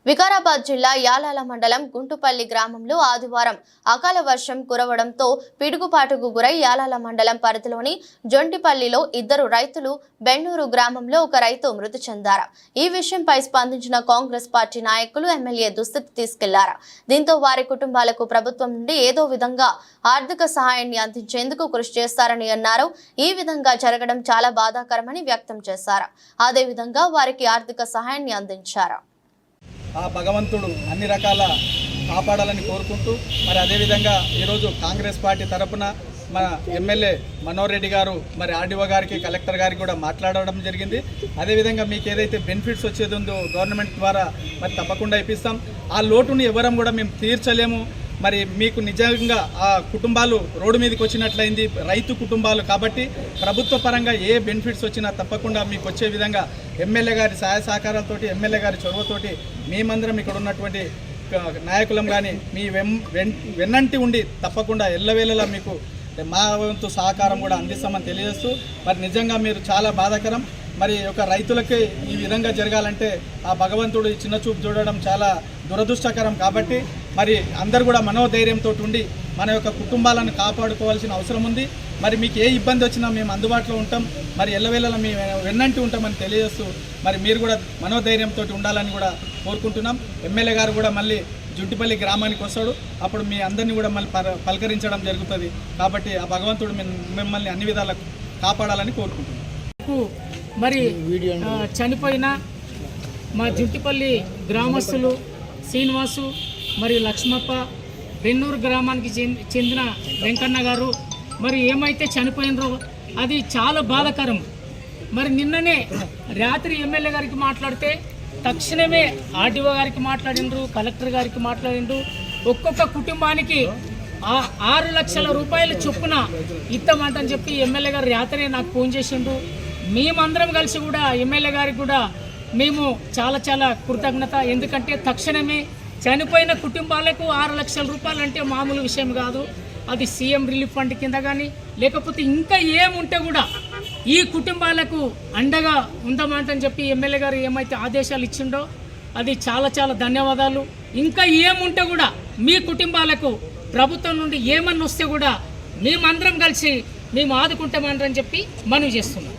వికారాబాద్ జిల్లా యాలాల మండలం గుంటుపల్లి గ్రామంలో ఆదివారం అకాల వర్షం కురవడంతో పిడుగుపాటుకు గురై యాలాల మండలం పరిధిలోని జొంటిపల్లిలో ఇద్దరు రైతులు బెన్నూరు గ్రామంలో ఒక రైతు మృతి చెందారు. ఈ విషయంపై స్పందించిన కాంగ్రెస్ పార్టీ నాయకులు ఎమ్మెల్యే దుస్థితి తీసుకెళ్లారు. దీంతో వారి కుటుంబాలకు ప్రభుత్వం నుండి ఏదో విధంగా ఆర్థిక సహాయాన్ని అందించేందుకు కృషి చేస్తారని అన్నారు. ఈ విధంగా జరగడం చాలా బాధాకరమని వ్యక్తం చేశారు. అదేవిధంగా వారికి ఆర్థిక సహాయాన్ని అందించారు. ఆ భగవంతుడు అన్ని రకాల కాపాడాలని కోరుకుంటూ మరి అదేవిధంగా ఈరోజు కాంగ్రెస్ పార్టీ తరఫున మన ఎమ్మెల్యే మనోహర్ రెడ్డి గారు మరి ఆర్డీఓ గారికి కలెక్టర్ గారికి కూడా మాట్లాడడం జరిగింది. అదేవిధంగా మీకు ఏదైతే బెనిఫిట్స్ వచ్చేది ఉందో గవర్నమెంట్ ద్వారా మరి తప్పకుండా ఇప్పిస్తాం. ఆ లోటుని ఎవరం కూడా మేము తీర్చలేము. మరి మీకు నిజంగా ఆ కుటుంబాలు రోడ్డు మీదకి వచ్చినట్లయింది, రైతు కుటుంబాలు కాబట్టి ప్రభుత్వ పరంగా ఏ బెనిఫిట్స్ వచ్చినా తప్పకుండా మీకు వచ్చే విధంగా ఎమ్మెల్యే గారి సహాయ సహకారాలతోటి ఎమ్మెల్యే గారి చొరవతోటి మేమందరం ఇక్కడ ఉన్నటువంటి నాయకులం కానీ మీ వెన్నంటి ఉండి తప్పకుండా ఎల్లవేళలా మీకు మా వంతు సహకారం కూడా అందిస్తామని తెలియజేస్తూ మరి నిజంగా మీరు చాలా బాధాకరం. మరి ఒక రైతులకి ఈ విధంగా జరగాలంటే ఆ భగవంతుడు చిన్న చూపు చూడడం చాలా దురదృష్టకరం. కాబట్టి మరి అందరూ కూడా మనోధైర్యంతో ఉండి మన యొక్క కుటుంబాలను కాపాడుకోవాల్సిన అవసరం ఉంది. మరి మీకు ఏ ఇబ్బంది వచ్చినా మేము అందుబాటులో ఉంటాం. మరి ఎల్లవేళలా మేము వెన్నంటి ఉంటామని తెలియజేస్తూ మరి మీరు కూడా మనోధైర్యంతో ఉండాలని కూడా కోరుకుంటున్నాం. ఎమ్మెల్యే గారు కూడా మళ్ళీ జుంటిపల్లి గ్రామానికి వస్తాడు, అప్పుడు మీ అందరినీ కూడా మళ్ళీ పలకరించడం జరుగుతుంది. కాబట్టి ఆ భగవంతుడు మిమ్మల్ని అన్ని విధాలా కాపాడాలని కోరుకుంటున్నాం. మరి చనిపోయిన మా జుంటిపల్లి గ్రామస్తులు శ్రీనివాసు మరియు లక్ష్మప్ప, బెన్నూరు గ్రామానికి చెందిన వెంకన్న గారు మరి ఏమైతే చనిపోయినరో అది చాలా బాధాకరం. మరి నిన్ననే రాత్రి ఎమ్మెల్యే గారికి మాట్లాడితే తక్షణమే ఆర్డీఓ గారికి మాట్లాడిండ్రు, కలెక్టర్ గారికి మాట్లాడిండ్రు. ఒక్కొక్క కుటుంబానికి 6 లక్షల రూపాయల చొప్పున ఇస్తామంటని చెప్పి ఎమ్మెల్యే గారు రాత్రి నాకు ఫోన్ చేసిండ్రు. మేమందరం కలిసి కూడా ఎమ్మెల్యే గారికి కూడా మేము చాలా కృతజ్ఞత. ఎందుకంటే తక్షణమే చనిపోయిన కుటుంబాలకు 6 లక్షల రూపాయలు అంటే మామూలు విషయం కాదు. అది సీఎం రిలీఫ్ ఫండ్ కింద కానీ లేకపోతే ఇంకా ఏముంటే కూడా ఈ కుటుంబాలకు అండగా ఉందామంటని చెప్పి ఎమ్మెల్యే గారు ఏమైతే ఆదేశాలు ఇచ్చిండో అది చాలా ధన్యవాదాలు. ఇంకా ఏముంటే కూడా మీ కుటుంబాలకు ప్రభుత్వం నుండి ఏమన్నా వస్తే కూడా మేమందరం కలిసి మేము ఆదుకుంటామంటని చెప్పి మనవి చేస్తున్నాం.